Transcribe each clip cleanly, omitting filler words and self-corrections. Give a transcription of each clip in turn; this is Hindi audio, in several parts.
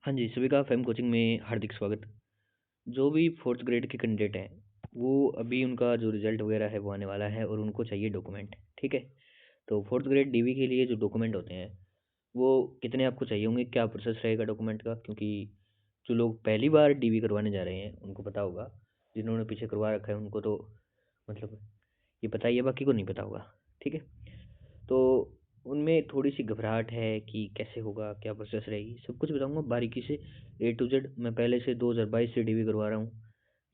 हाँ जी, सभी का फ़ेम कोचिंग में हार्दिक स्वागत। जो भी 4th ग्रेड के कैंडिडेट हैं, वो अभी उनका जो रिज़ल्ट वगैरह है वो आने वाला है और उनको चाहिए डॉक्यूमेंट, ठीक है? तो 4th ग्रेड डीवी के लिए जो डॉक्यूमेंट होते हैं, वो कितने आपको चाहिए होंगे? क्या प्रोसेस रहेगा डॉक्यूमेंट का? क्योंकि जो लोग पहली बार डीवी करवाने जा रहे हैं, उनको पता होगा। जिन्होंने पीछे करवा रखा है उनको तो मतलब ये पता ही है, बाकी को नहीं पता होगा, ठीक है? तो उनमें थोड़ी-सी घबराहट है कि कैसे होगा, क्या प्रोसेस रहेगी, सब कुछ बताऊँगा बारीकी से ए टू ज़ेड। मैं पहले से 2022 से डीवी करवा रहा हूँ,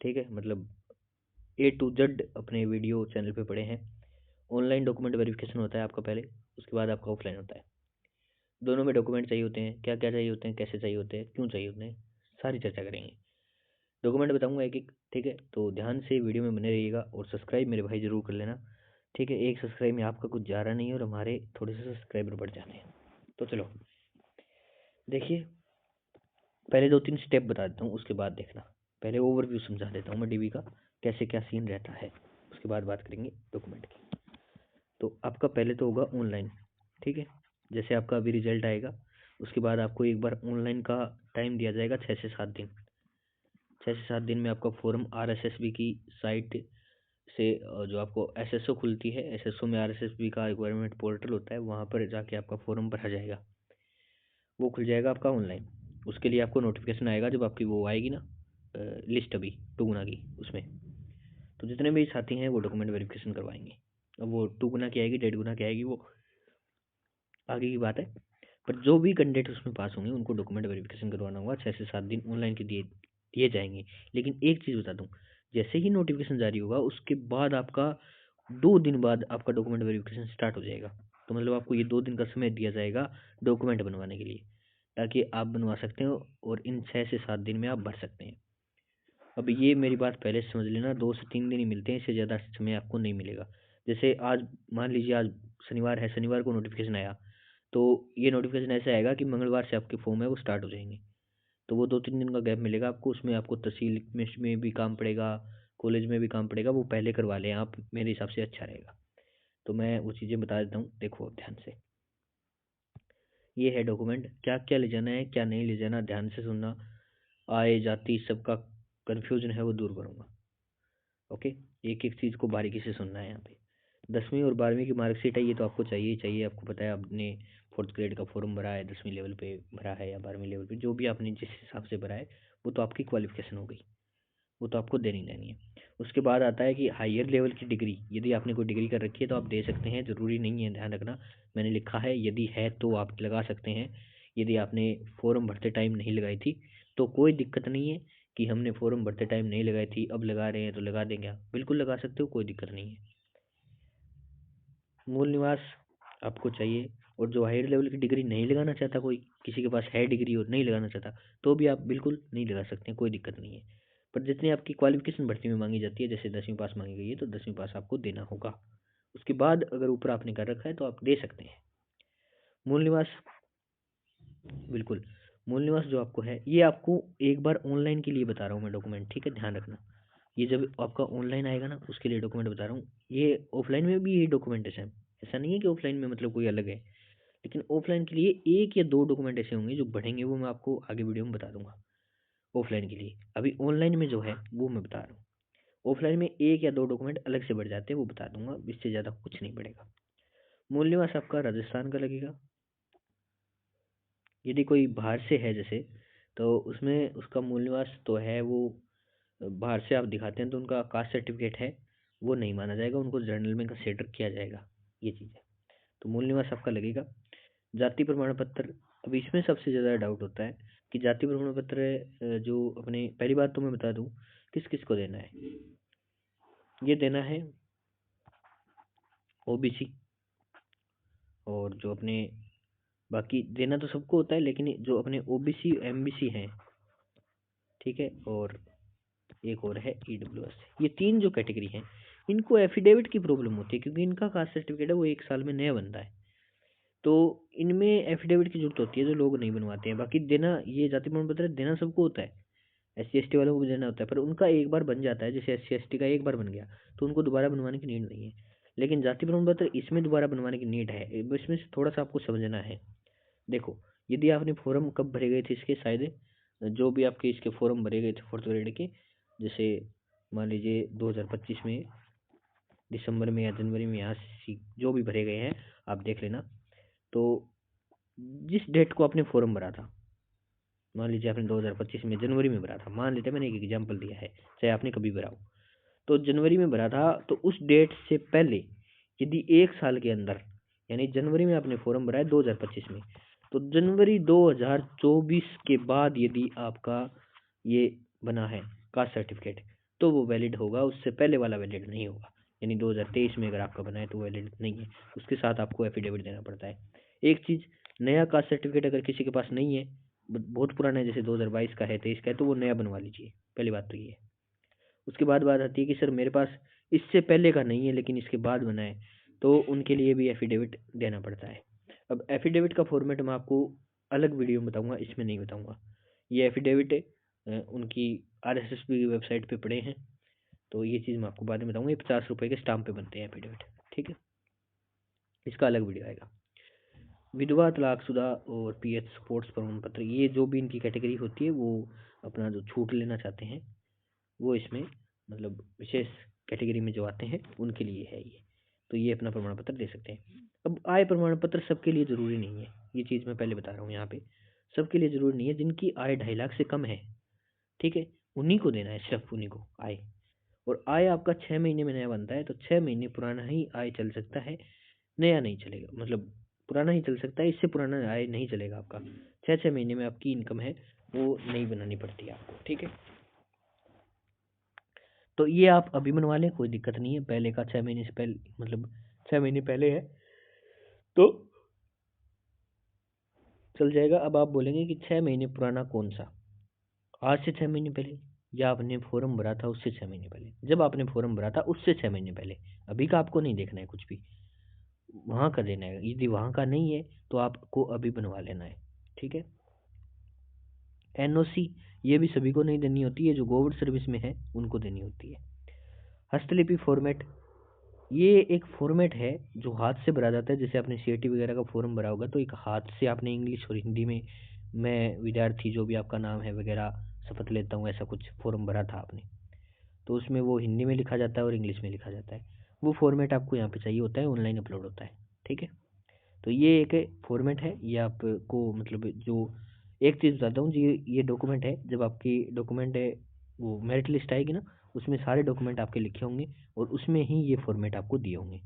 ठीक है? मतलब ए टू ज़ेड अपने वीडियो चैनल पे पड़े हैं। ऑनलाइन डॉक्यूमेंट वेरिफिकेशन होता है आपका पहले, उसके बाद आपका ऑफलाइन होता है। दोनों में डॉक्यूमेंट चाहिए होते हैं, क्या-क्या चाहिए होते हैं, कैसे चाहिए होते हैं, क्यों चाहिए होते हैं, सारी चर्चा करेंगे। डॉक्यूमेंट बताऊँगा एक-एक, ठीक है? तो ध्यान से वीडियो में बने रहिएगा और सब्सक्राइब मेरे भाई ज़रूर कर लेना, ठीक है? एक सब्सक्राइब में आपका कुछ जा रहा नहीं है और हमारे थोड़े से सब्सक्राइबर बढ़ जाते हैं। तो चलो, देखिए, पहले 2-3 स्टेप बता देता हूँ, उसके बाद देखना। पहले ओवरव्यू समझा देता हूँ मैं डीबी का, कैसे क्या सीन रहता है, उसके बाद बात करेंगे डॉक्यूमेंट की। तो आपका पहले तो होगा ऑनलाइन, ठीक है? जैसे आपका अभी रिजल्ट आएगा, उसके बाद आपको एक बार ऑनलाइन का टाइम दिया जाएगा 6 से 7 दिन। 6 से 7 दिन में आपका फॉर्म आरएसएसबी की साइट से जो आपको एसएसओ खुलती है, एसएसओ में आरएसएसबी का रिक्वायरमेंट पोर्टल होता है, वहाँ पर जाके आपका फॉर्म भरा जाएगा। वो खुल जाएगा आपका ऑनलाइन। उसके लिए आपको नोटिफिकेशन आएगा जब आपकी वो आएगी ना लिस्ट अभी 2 गुना की उसमें। तो जितने भी साथी हैं वो डॉक्यूमेंट वेरिफिकेशन करवाएंगे। अब वो 2 गुना की आएगी, 1.5 गुना की आएगी, वो आगे की बात है। पर जो भी कैंडिडेट उसमें पास होंगे उनको डॉक्यूमेंट वेरिफिकेशन करवाना होगा। 6 से 7 दिन ऑनलाइन के दिए दिए जाएंगे। लेकिन एक चीज़ बता दूँ, जैसे ही नोटिफिकेशन जारी होगा उसके बाद आपका 2 दिन बाद आपका डॉक्यूमेंट वेरिफिकेशन स्टार्ट हो जाएगा। तो मतलब आपको ये 2 दिन का समय दिया जाएगा डॉक्यूमेंट बनवाने के लिए, ताकि आप बनवा सकते हो और इन 6 से 7 दिन में आप भर सकते हैं। अब ये मेरी बात पहले से समझ लेना, 2 से 3 दिन ही मिलते हैं, इससे ज़्यादा समय आपको नहीं मिलेगा। जैसे आज मान लीजिए आज शनिवार है, शनिवार को नोटिफिकेशन आया, तो ये नोटिफिकेशन ऐसे आएगा कि मंगलवार से आपके फॉर्म है वो स्टार्ट हो जाएंगे। तो वो 2-3 दिन का गैप मिलेगा आपको, उसमें आपको तहसील में भी काम पड़ेगा, कॉलेज में भी काम पड़ेगा, वो पहले करवा लें आप, मेरे हिसाब से अच्छा रहेगा। तो मैं वो चीज़ें बता देता हूँ, देखो ध्यान से। ये है डॉक्यूमेंट, क्या क्या ले जाना है, क्या नहीं ले जाना, ध्यान से सुनना। आय जाति सबका कन्फ्यूजन है वो दूर करूँगा, ओके? एक एक चीज़ को बारीकी से सुनना है यहाँ पे। 10वीं और 12वीं की मार्कशीट है, ये तो आपको चाहिए ही चाहिए। आपको पता है आपने 4th ग्रेड का फॉर्म भरा है, 10वीं लेवल पे भरा है या 12वीं लेवल पे, जो भी आपने जिस हिसाब से भरा है वो तो आपकी क्वालिफिकेशन हो गई, वो तो आपको देनी लेनी है। उसके बाद आता है कि हायर लेवल की डिग्री, यदि आपने कोई डिग्री कर रखी है तो आप दे सकते हैं, ज़रूरी नहीं है, ध्यान रखना। मैंने लिखा है यदि है तो आप लगा सकते हैं। यदि आपने फॉर्म भरते टाइम नहीं लगाई थी तो कोई दिक्कत नहीं है कि हमने फॉर्म भरते टाइम नहीं लगाई थी, अब लगा रहे हैं तो लगा देंगे, आप बिल्कुल लगा सकते हो, कोई दिक्कत नहीं है। मूल निवास आपको चाहिए। और जो हायर लेवल की डिग्री नहीं लगाना चाहता, कोई किसी के पास है डिग्री और नहीं लगाना चाहता, तो भी आप बिल्कुल नहीं लगा सकते हैं, कोई दिक्कत नहीं है। पर जितनी आपकी क्वालिफिकेशन भर्ती में मांगी जाती है, जैसे 10वीं पास मांगी गई है तो 10वीं पास आपको देना होगा। उसके बाद अगर ऊपर आपने कर रखा है तो आप दे सकते हैं। मूल निवास, बिल्कुल, मूल निवास जो आपको है, ये आपको एक बार ऑनलाइन के लिए बता रहा हूँ मैं डॉक्यूमेंट, ठीक है? ध्यान रखना। ये जब आपका ऑनलाइन आएगा ना उसके लिए डॉक्यूमेंट बता रहा हूँ। ये ऑफलाइन में भी यही डॉक्यूमेंट है सेम, ऐसा नहीं है कि ऑफलाइन में मतलब कोई अलग है। लेकिन ऑफलाइन के लिए 1 या 2 डॉक्यूमेंट ऐसे होंगे जो बढ़ेंगे, वो मैं आपको आगे वीडियो में बता दूंगा। ऑफलाइन के लिए अभी ऑनलाइन में जो है वो मैं बता रहा हूँ। ऑफलाइन में 1 या 2 डॉक्यूमेंट अलग से बढ़ जाते हैं, वो बता दूंगा, इससे ज़्यादा कुछ नहीं बढ़ेगा। मूल निवास आपका राजस्थान का लगेगा। यदि कोई बाहर से है जैसे, तो उसमें उसका मूल निवास तो है वो बाहर से आप दिखाते हैं तो उनका कास्ट सर्टिफिकेट है, वो नहीं माना जाएगा, उनको जर्नल में कंसिडर किया जाएगा, ये चीज़ है। तो मूल निवास आपका लगेगा। जाति प्रमाण पत्र, अब इसमें सबसे ज़्यादा डाउट होता है कि जाति प्रमाण पत्र जो अपने, पहली बात तो मैं बता दूं किस किस को देना है। ये देना है ओबीसी, और जो अपने, बाकी देना तो सबको होता है, लेकिन जो अपने ओबीसी एमबीसी हैं, ठीक है, और एक और है ईडब्ल्यूएस, ये 3 जो कैटेगरी हैं, इनको एफिडेविट की प्रॉब्लम होती है क्योंकि इनका कास्ट सर्टिफिकेट है वो 1 साल में नया बनता है। तो इनमें एफिडेविट की जरूरत होती है, जो लोग नहीं बनवाते हैं। बाकी देना, ये जाति प्रमाण पत्र देना सबको होता है, SC ST वालों को भी देना होता है, पर उनका एक बार बन जाता है। जैसे SC ST का एक बार बन गया तो उनको दोबारा बनवाने की नीड नहीं है। लेकिन जाति प्रमाण पत्र इसमें दोबारा बनवाने की नीड है, इसमें से थोड़ा सा आपको समझना है। देखो, यदि आपने फॉर्म कब भरे गए थे इसके, शायद जो भी आपके इसके फॉर्म भरे गए थे फोर्थ ग्रेड के, जैसे मान लीजिए 2025 में दिसंबर में या जनवरी में, यहाँ जो भी भरे गए हैं आप देख लेना। तो जिस डेट को आपने फॉर्म भरा था, मान लीजिए आपने 2025 में जनवरी में भरा था, मान लेते हैं, मैंने एक एग्जांपल दिया है, चाहे आपने कभी भरा हो, तो जनवरी में भरा था, तो उस डेट से पहले यदि 1 साल के अंदर, यानी जनवरी में आपने फॉर्म भरा है 2025 में, तो जनवरी 2024 के बाद यदि आपका ये बना है कास्ट सर्टिफिकेट, तो वो वैलिड होगा, उससे पहले वाला वैलिड नहीं होगा। यानी 2023 में अगर आपका बना है तो वैलिड नहीं है, उसके साथ आपको एफिडेविट देना पड़ता है। एक चीज़, नया कास्ट सर्टिफिकेट अगर किसी के पास नहीं है, बहुत पुराना है, जैसे 2022 का है, 23 का है, तो वो नया बनवा लीजिए, पहली बात तो ये है। उसके बाद बात आती है कि सर मेरे पास इससे पहले का नहीं है लेकिन इसके बाद बना है, तो उनके लिए भी एफिडेविट देना पड़ता है। अब एफिडेविट का फॉर्मेट मैं आपको अलग वीडियो में बताऊंगा, इसमें नहीं बताऊंगा। ये एफिडेविट उनकी RSSB की वेबसाइट पे पड़े हैं, तो ये चीज़ मैं आपको बाद में बताऊंगा। ये 50 रुपये के स्टाम्प पे बनते हैं एफिडेविट, ठीक है, इसका अलग वीडियो आएगा। विधवा, तलाकशुदा और PH स्पोर्ट्स प्रमाण पत्र, ये जो भी इनकी कैटेगरी होती है, वो अपना जो छूट लेना चाहते हैं, वो इसमें मतलब विशेष कैटेगरी में जो आते हैं उनके लिए है ये, तो ये अपना प्रमाण पत्र दे सकते हैं। अब आय प्रमाण पत्र सबके लिए ज़रूरी नहीं है, ये चीज़ मैं पहले बता रहा हूँ यहाँ पे, सबके लिए ज़रूरी नहीं है। जिनकी आय 2.5 लाख से कम है, ठीक है, उन्हीं को देना है, सिर्फ उन्हीं को आय। और आय आपका 6 महीने में नया बनता है, तो 6 महीने पुराना ही आय चल सकता है, नया नहीं चलेगा, मतलब पुराना ही चल सकता है, इससे पुराना आय नहीं चलेगा आपका। 6 6 महीने में आपकी इनकम है वो नहीं बनानी पड़ती है आपको, ठीक है। तो ये आप अभी बनवा लें, कोई दिक्कत नहीं है, पहले का 6 महीने से पहले, मतलब 6 महीने पहले है तो चल जाएगा। अब आप बोलेंगे कि 6 महीने पुराना कौन सा, आज से 6 महीने पहले, या आपने फॉर्म भरा था उससे 6 महीने पहले, जब आपने फॉर्म भरा था उससे 6 महीने पहले, अभी का आपको नहीं देखना है कुछ भी, वहाँ का देना है। यदि वहाँ का नहीं है तो आपको अभी बनवा लेना है, ठीक है। NOC ये भी सभी को नहीं देनी होती है, जो गवर्नमेंट सर्विस में है उनको देनी होती है। हस्तलिपि फॉर्मेट, ये एक फॉर्मेट है जो हाथ से भरा जाता है, जैसे आपने CIT वगैरह का फॉर्म भरा होगा, तो एक हाथ से आपने इंग्लिश और हिंदी में, मैं विद्यार्थी जो भी आपका नाम है वगैरह शपथ लेता हूँ, ऐसा कुछ फॉर्म भरा था आपने, तो उसमें वो हिंदी में लिखा जाता है और इंग्लिश में लिखा जाता है, वो फॉर्मेट आपको यहाँ पे चाहिए होता है, ऑनलाइन अपलोड होता है, ठीक है। तो ये एक फॉर्मेट है, ये आपको मतलब जो, एक चीज़ बताता हूँ जी, ये डॉक्यूमेंट है, जब आपकी डॉक्यूमेंट है वो मेरिट लिस्ट आएगी ना, उसमें सारे डॉक्यूमेंट आपके लिखे होंगे और उसमें ही ये फॉर्मेट आपको दिए होंगे,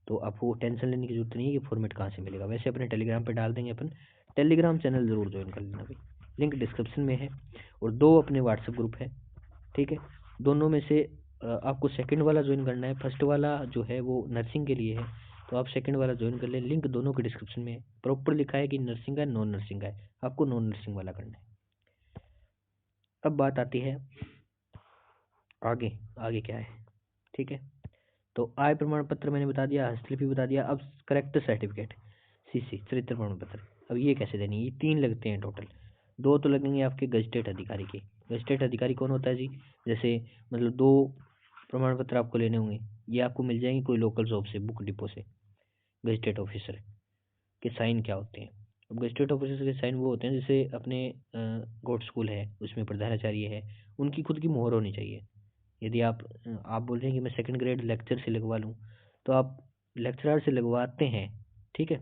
तो आपको टेंशन लेने की जरूरत नहीं है कि फॉर्मेट कहाँ से मिलेगा। वैसे अपने टेलीग्राम पे डाल देंगे, अपन टेलीग्राम चैनल ज़रूर ज्वाइन कर लेना भाई, लिंक डिस्क्रिप्शन में है, और 2 अपने व्हाट्सएप ग्रुप है, ठीक है। दोनों में से आपको सेकंड वाला ज्वाइन करना है, फर्स्ट वाला जो है वो नर्सिंग के लिए है, तो आप सेकंड वाला ज्वाइन कर लें, लिंक दोनों के डिस्क्रिप्शन में है, प्रॉपर लिखा है कि नर्सिंग का है, नॉन नर्सिंग का है, आपको नॉन नर्सिंग वाला करना है। अब बात आती है आगे, आगे क्या है, ठीक है। तो आय प्रमाण पत्र मैंने बता दिया, हस्तलिपि बता दिया। अब करेक्टर सर्टिफिकेट, CC चरित्र प्रमाण पत्र, अब ये कैसे देनी है, ये 3 लगते हैं टोटल। 2 तो लगेंगे आपके गजटेड अधिकारी के। गजटेड अधिकारी कौन होता है जी, जैसे मतलब 2 प्रमाण पत्र आपको लेने होंगे, ये आपको मिल जाएंगे कोई लोकल जॉब से, बुक डिपो से। गजटेड ऑफिसर के साइन क्या होते हैं, अब गजटेड ऑफिसर के साइन वो होते हैं, जैसे अपने गॉड स्कूल है उसमें प्रधानाचार्य है, उनकी खुद की मोहर होनी चाहिए। यदि आप बोल रहे हैं कि मैं सेकंड ग्रेड लेक्चर से लगवा लूँ, तो आप लेक्चरर से लगवाते हैं, ठीक है,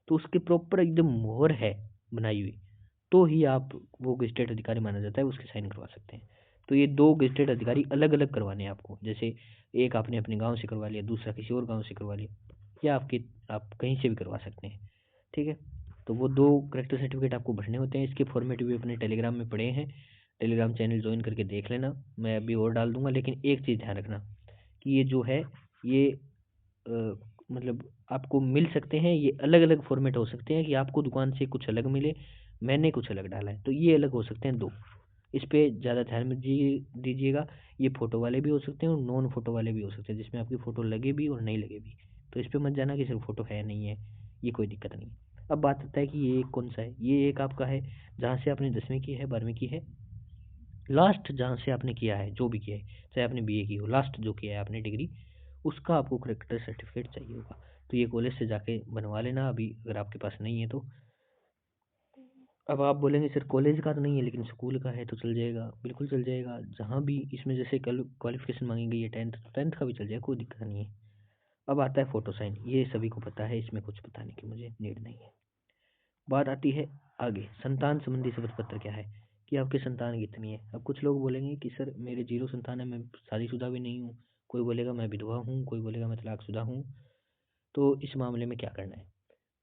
तो उसकी प्रॉपर एकदम मोहर है बनाई हुई, तो ही आप वो गजेटेड अधिकारी माना जाता है, उसके साइन करवा सकते हैं। तो ये 2 गजेटेड अधिकारी अलग अलग करवाने हैं आपको, जैसे एक आपने अपने गांव से करवा लिया, दूसरा किसी और गांव से करवा लिया, या आप कहीं से भी करवा सकते हैं, ठीक है। तो वो 2 करेक्टर सर्टिफिकेट आपको भरने होते हैं, इसके फॉर्मेट भी अपने टेलीग्राम में पड़े हैं, टेलीग्राम चैनल ज्वाइन करके देख लेना, मैं अभी और डाल दूंगा। लेकिन एक चीज़ ध्यान रखना कि ये जो है ये मतलब आपको मिल सकते हैं, ये अलग अलग फॉर्मेट हो सकते हैं, कि आपको दुकान से कुछ अलग मिले, मैंने कुछ अलग डाला है, तो ये अलग हो सकते हैं 2, इस पे ज़्यादा ध्यान मत दीजिएगा। ये फ़ोटो वाले भी हो सकते हैं और नॉन फ़ोटो वाले भी हो सकते हैं, जिसमें आपकी फ़ोटो लगे भी और नहीं लगे भी, तो इस पे मत जाना कि सिर्फ फ़ोटो है नहीं है, ये कोई दिक्कत नहीं। अब बात आता है कि ये एक कौन सा है, ये एक आपका है जहाँ से आपने 10वीं की है, 12वीं की है, लास्ट जहाँ से आपने किया है, जो भी किया है, चाहे आपने BA की हो, लास्ट जो किया है आपने डिग्री, उसका आपको करेक्टर सर्टिफिकेट चाहिए होगा, तो ये कॉलेज से जाके बनवा लेना अभी, अगर आपके पास नहीं है तो। अब आप बोलेंगे सर कॉलेज का तो नहीं है लेकिन स्कूल का है तो चल जाएगा, बिल्कुल चल जाएगा। जहाँ भी इसमें जैसे क्वालिफिकेशन मांगी गई है 10th, तो 10th का भी चल जाएगा, कोई दिक्कत नहीं है। अब आता है फोटो साइन, ये सभी को पता है, इसमें कुछ पता नहीं कि मुझे नीड नहीं है। बात आती है आगे, संतान संबंधी शपथ पत्र क्या है, कि आपकी संतान कितनी है। अब कुछ लोग बोलेंगे कि सर मेरे 0 संतान है, मैं शादीशुदा भी नहीं हूँ, कोई बोलेगा मैं विधवा हूँ, कोई बोलेगा मैं तलाकशुदा हूँ, तो इस मामले में क्या करना है।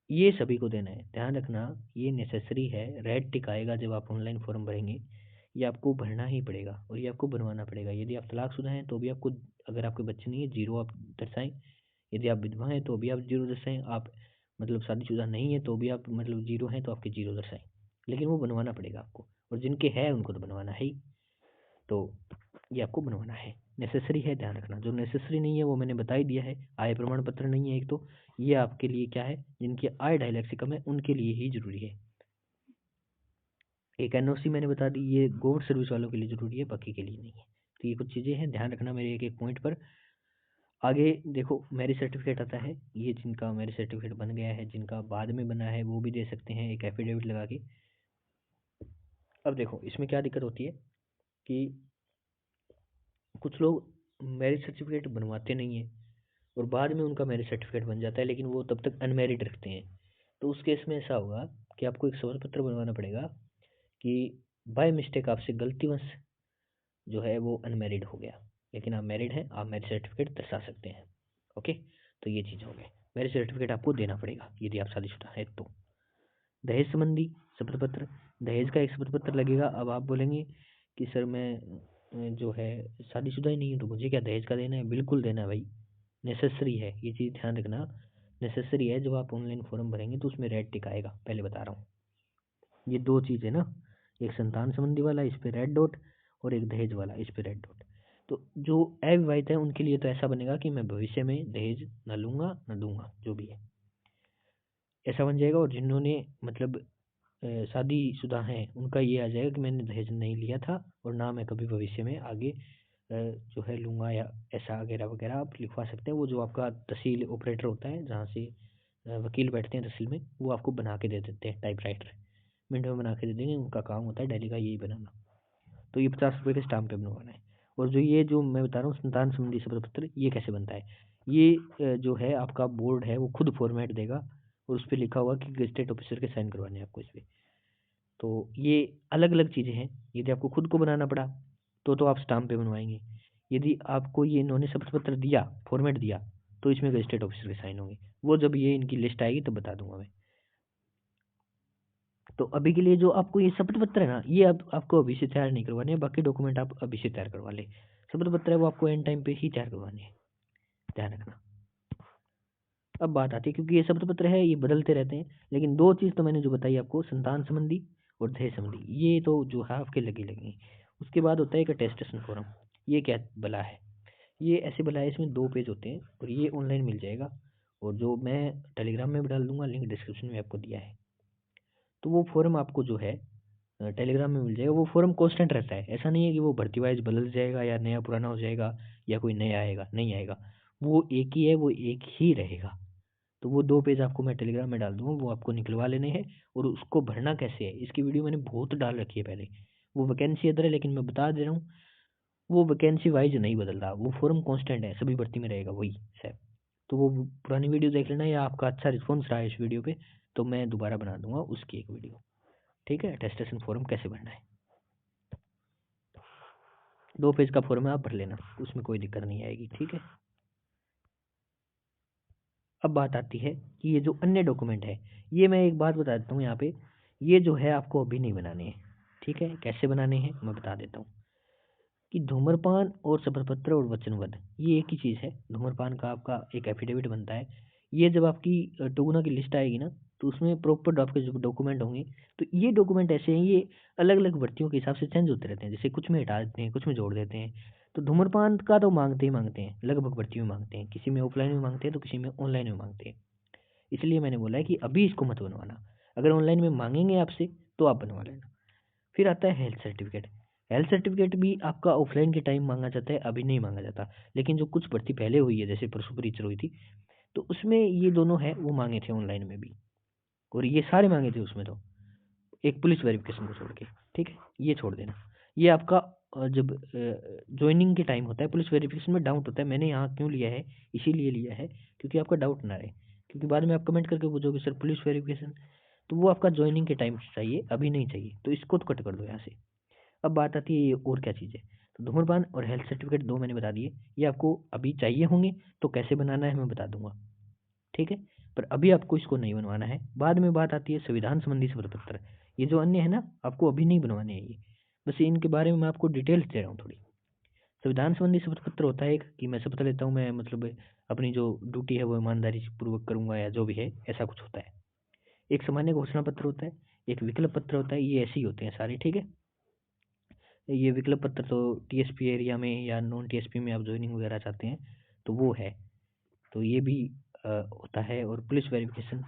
ये सभी को देना है, ध्यान रखना, ये नेसेसरी है। रेड टिक आएगा जब आप ऑनलाइन फॉर्म भरेंगे, ये आपको भरना ही पड़ेगा और ये आपको बनवाना पड़ेगा। यदि आप तलाकशुदा हैं तो भी आपको, अगर आपके बच्चे नहीं है, 0 आप दर्शाएं। यदि आप विधवा हैं तो भी आप 0 दर्शाएं। आप मतलब शादीशुदा नहीं है तो भी आप मतलब 0 हैं तो आपके 0 दर्शाएं, लेकिन वो बनवाना पड़ेगा आपको। और जिनके हैं उनको तो बनवाना है ही, तो ये आपको बनवाना है, नेसेसरी है, ध्यान रखना। जो नेसेसरी नहीं है वो मैंने बता ही दिया है, आय प्रमाण पत्र नहीं है एक तो, ये आपके लिए क्या है, जिनकी आय 2.5 लाख से कम है उनके लिए ही जरूरी है। एक एनओसी मैंने बता दी, ये गवर्नमेंट सर्विस वालों के लिए जरूरी है, बाकी के लिए नहीं है। तो ये कुछ चीज़ें हैं, ध्यान रखना मेरे एक एक पॉइंट पर। आगे देखो, मैरिज सर्टिफिकेट आता है, ये जिनका मैरिज सर्टिफिकेट बन गया है, जिनका बाद में बना है, वो भी दे सकते हैं एक एफिडेविट लगा के। अब देखो इसमें क्या दिक्कत होती है कि कुछ लोग मैरिज सर्टिफिकेट बनवाते नहीं है और बाद में उनका मैरिज सर्टिफिकेट बन जाता है, लेकिन वो तब तक अनमैरिड रखते हैं। तो उस केस में ऐसा होगा कि आपको एक शपथ पत्र बनवाना पड़ेगा कि बाय मिस्टेक आपसे गलतीवश जो है वो अनमैरिड हो गया, लेकिन आप मैरिड हैं, आप मैरिज सर्टिफिकेट दर्शा सकते हैं। ओके, तो ये चीज़ हो गई, मैरिज सर्टिफिकेट आपको देना पड़ेगा यदि आप शादीशुदा है तो। दहेज संबंधी शपथ पत्र, दहेज का एक शपथ पत्र लगेगा। अब आप बोलेंगे कि सर मैं जो है शादीशुदा ही नहीं हूँ तो मुझे क्या दहेज का देना है, बिल्कुल देना है भाई, नेसेसरी है, ये चीज़ ध्यान रखना, नेसेसरी है। जब आप ऑनलाइन फॉर्म भरेंगे तो उसमें रेड टिक आएगा, पहले बता रहा हूँ। ये दो चीज़ है ना, एक संतान संबंधी वाला इस पे रेड डॉट, और एक दहेज वाला इस पे रेड डॉट। तो जो अविवाहित है उनके लिए तो ऐसा बनेगा कि मैं भविष्य में दहेज न लूंगा न दूंगा, जो भी है ऐसा बन जाएगा। और जिन्होंने मतलब शादीशुदा हैं उनका ये आ जाएगा कि मैंने दहेज नहीं लिया था और ना मैं कभी भविष्य में आगे जो है लूँगा, या ऐसा वगैरह वगैरह आप लिखवा सकते हैं। वो जो आपका तहसील ऑपरेटर होता है, जहाँ से वकील बैठते हैं तहसील में, वो आपको बना के दे देते हैं, टाइपराइटर मिनट में बना के दे देंगे, उनका काम होता है डेली का यही बनाना। तो ये 50 रुपये के स्टाम्प पे बनवाना है। और जो ये जो मैं बता रहा हूँ संतान संबंधी शपथ पत्र, ये कैसे बनता है, ये जो है आपका बोर्ड है वो खुद फॉर्मेट देगा और उस पर लिखा हुआ कि गजटेड ऑफिसर के साइन करवाने हैं आपको इस पर। तो ये अलग अलग चीज़ें हैं। यदि आपको खुद को बनाना पड़ा तो आप स्टाम्प पे बनवाएंगे। यदि आपको ये इन्होंने शपथ पत्र दिया, फॉर्मेट दिया, तो इसमें गजटेड ऑफिसर के साइन होंगे। वो जब ये इनकी लिस्ट आएगी तब बता दूंगा मैं। तो अभी के लिए जो आपको ये शपथ पत्र है ना, ये अब आपको अभी से तैयार नहीं करवाने हैं, बाकी डॉक्यूमेंट आप अभी से तैयार करवा लें। शपथ पत्र है वो आपको एंड टाइम पे ही तैयार करवाने हैं, ध्यान रखना। अब बात आती है, क्योंकि ये शपथ पत्र है ये बदलते रहते हैं, लेकिन दो चीज़ तो मैंने जो बताई आपको, संतान संबंधी और दहेज संबंधी, ये तो जो है आपके लगे लगे। उसके बाद होता है एक अटेस्टेशन फॉर्म। ये क्या बला है, ये ऐसे बला है, इसमें 2 पेज होते हैं और ये ऑनलाइन मिल जाएगा, और जो मैं टेलीग्राम में भी डाल दूंगा, लिंक डिस्क्रिप्शन में आपको दिया है। तो वो फॉर्म आपको जो है टेलीग्राम में मिल जाएगा। वो फॉर्म कांस्टेंट रहता है, ऐसा नहीं है कि वो भर्ती वाइज बदल जाएगा या नया पुराना हो जाएगा या कोई नया आएगा, नहीं आएगा, वो एक ही है, वो एक ही रहेगा। तो वो 2 पेज आपको मैं टेलीग्राम में डाल दूंगा, वो आपको निकलवा लेने हैं। और उसको भरना कैसे है, इसकी वीडियो मैंने बहुत डाल रखी है पहले। वो वैकेंसी अदर है, लेकिन मैं बता दे रहा हूँ, वो वैकेंसी वाइज नहीं बदल रहा, वो फॉर्म कांस्टेंट है, सभी भर्ती में रहेगा वही सर। तो वो पुरानी वीडियो देख लेना, या आपका अच्छा रिस्पॉन्स रहा है इस वीडियो पे तो मैं दोबारा बना दूंगा उसकी एक वीडियो। ठीक है, अटेस्टेशन फॉर्म कैसे भरना है, 2 पेज का फॉर्म है, आप भर लेना, उसमें कोई दिक्कत नहीं आएगी। ठीक है, अब बात आती है कि ये जो अन्य डॉक्यूमेंट है, ये मैं एक बात बता देता हूँ यहाँ पे, ये जो है आपको अभी नहीं बनाने हैं। ठीक है, कैसे बनाने हैं मैं बता देता हूँ, कि धूम्रपान और शपथ पत्र और वचनबद्ध ये एक ही चीज़ है। धूम्रपान का आपका एक एफिडेविट बनता है, ये जब आपकी टुगुना की लिस्ट आएगी ना, तो उसमें प्रॉपर आपके जो डॉक्यूमेंट होंगे, तो ये डॉक्यूमेंट ऐसे हैं, ये अलग अलग भर्तियों के हिसाब से चेंज होते रहते हैं, जैसे कुछ में हटा देते हैं, कुछ में जोड़ देते हैं। तो धूम्रपान का तो मांगते ही मांगते हैं, लगभग भर्तियों में मांगते हैं, किसी में ऑफलाइन में मांगते हैं तो किसी में ऑनलाइन में मांगते हैं। इसलिए मैंने बोला है कि अभी इसको मत बनवाना, अगर ऑनलाइन में मांगेंगे आपसे तो आप बनवा लेना। फिर आता है हेल्थ सर्टिफिकेट। हेल्थ सर्टिफिकेट भी आपका ऑफलाइन के टाइम मांगा जाता है, अभी नहीं मांगा जाता। लेकिन जो कुछ भर्ती पहले हुई है, जैसे परसों टीचर हुई थी, तो उसमें ये दोनों है वो मांगे थे ऑनलाइन में भी, और ये सारे मांगे थे उसमें तो। एक पुलिस वेरिफिकेशन को छोड़ के, ठीक है, ये छोड़ देना। ये आपका जब ज्वाइनिंग के टाइम होता है पुलिस वेरिफिकेशन में डाउट होता है, मैंने यहाँ क्यों लिया है, इसीलिए लिया है क्योंकि आपका डाउट ना रहे, क्योंकि बाद में आप कमेंट करके पूछोगे सर पुलिस वेरिफिकेशन, तो वो आपका ज्वाइनिंग के टाइम चाहिए, अभी नहीं चाहिए, तो इसको तो कट कर दो यहाँ से। अब बात आती है ये और क्या चीज़ है, तो धूम्रपान और हेल्थ सर्टिफिकेट दो मैंने बता दिए, ये आपको अभी चाहिए होंगे, तो कैसे बनाना है मैं बता दूंगा, ठीक है, पर अभी आपको इसको नहीं बनवाना है। बाद में बात आती है संविधान संबंधी शपथ पत्र, ये जो अन्य है ना, आपको अभी नहीं बनवाने हैं ये, बस इनके बारे में मैं आपको डिटेल्स दे रहा हूँ थोड़ी। संविधान संबंधी शपथ पत्र होता है एक कि मैं शपथ लेता हूँ, मैं मतलब अपनी जो ड्यूटी है वो ईमानदारी पूर्वक करूंगा या जो भी है, ऐसा कुछ होता है। एक सामान्य घोषणा पत्र होता है, एक विकल्प पत्र होता है, ये ऐसे ही होते हैं सारे, ठीक है। ये विकल्प पत्र तो टीएसपी एरिया में या नॉन टीएसपी में आप ज्वाइनिंग वगैरह चाहते हैं तो वो है, तो ये भी होता है। और पुलिस वेरिफिकेशन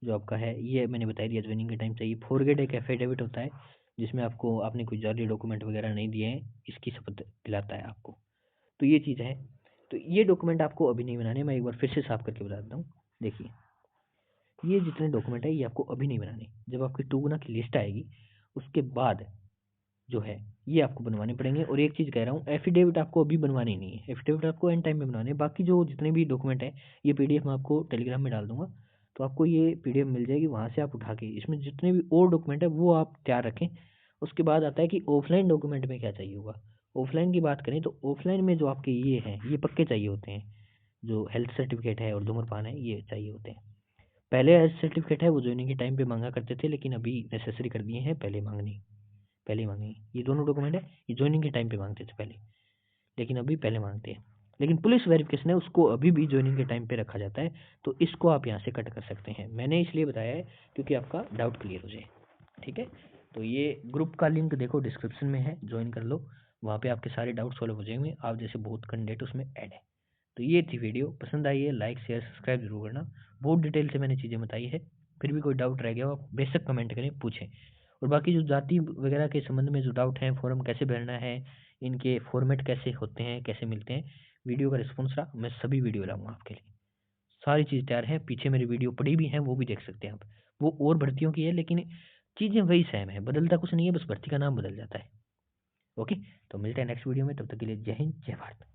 जो आपका है ये मैंने बता दिया, ज्वाइनिंग के टाइम चाहिए। फॉरगेट एक एफिडेविट होता है जिसमें आपको आपने कोई जाली डॉक्यूमेंट वगैरह नहीं दिए हैं, इसकी शपथ दिलाता है आपको, तो ये चीज़ है। तो ये डॉक्यूमेंट आपको अभी नहीं बनाने, मैं एक बार फिर से साफ करके बता देता हूँ। देखिए ये जितने डॉक्यूमेंट है ये आपको अभी नहीं बनाने, जब आपकी 2 गुना की लिस्ट आएगी उसके बाद जो है ये आपको बनवाने पड़ेंगे। और एक चीज़ कह रहा हूँ, एफिडेविट आपको अभी बनवानी नहीं है, एफिडेविट आपको एंड टाइम में बनाने हैं। बाकी जो जितने भी डॉक्यूमेंट है ये पीडीएफ मैं आपको टेलीग्राम में डाल दूंगा, तो आपको ये पीडीएफ मिल जाएगी, वहाँ से आप उठा के इसमें जितने भी और डॉक्यूमेंट है वो आप तैयार रखें। उसके बाद आता है कि ऑफलाइन डॉक्यूमेंट में क्या चाहिए होगा। ऑफलाइन की बात करें तो ऑफलाइन में जो आपके ये हैं ये पक्के चाहिए होते हैं, जो हेल्थ सर्टिफिकेट है और धूम्रपान है ये चाहिए होते हैं। पहले हेल्थ सर्टिफिकेट है वो ज्वाइनिंग के टाइम पे मांगा करते थे, लेकिन अभी नेसेसरी कर दिए हैं, पहले मांगेंगे। ये दोनों डॉक्यूमेंट है ये ज्वाइनिंग के टाइम पे मांगते थे पहले, लेकिन अभी पहले मांगते हैं। लेकिन पुलिस वेरिफिकेशन है उसको अभी भी ज्वाइनिंग के टाइम पे रखा जाता है, तो इसको आप यहाँ से कट कर सकते हैं। मैंने इसलिए बताया है क्योंकि आपका डाउट क्लियर हो जाए, ठीक है। तो ये ग्रुप का लिंक देखो डिस्क्रिप्शन में है, ज्वाइन कर लो, वहाँ पे आपके सारे डाउट सॉल्व हो जाएंगे, आप जैसे बहुत कैंडिडेट उसमें ऐड है। तो ये थी वीडियो, पसंद आई है लाइक शेयर सब्सक्राइब जरूर करना। बहुत डिटेल से मैंने चीज़ें बताई है, फिर भी कोई डाउट रह गया हो आप बेशक कमेंट करें, पूछें। और बाकी जो जाति वगैरह के संबंध में जो डाउट हैं, फॉर्म कैसे भरना है, इनके फॉर्मेट कैसे होते हैं, कैसे मिलते हैं, वीडियो का रिस्पॉन्स रहा, मैं सभी वीडियो लाऊंगा आपके लिए। सारी चीज़ तैयार है, पीछे मेरी वीडियो पड़ी भी हैं, वो भी देख सकते हैं आप। वो और भर्तियों की है लेकिन चीज़ें वही सेम है, बदलता कुछ नहीं है, बस भर्ती का नाम बदल जाता है। ओके, तो मिलते हैं नेक्स्ट वीडियो में, तब तक के लिए जय हिंद जय भारत।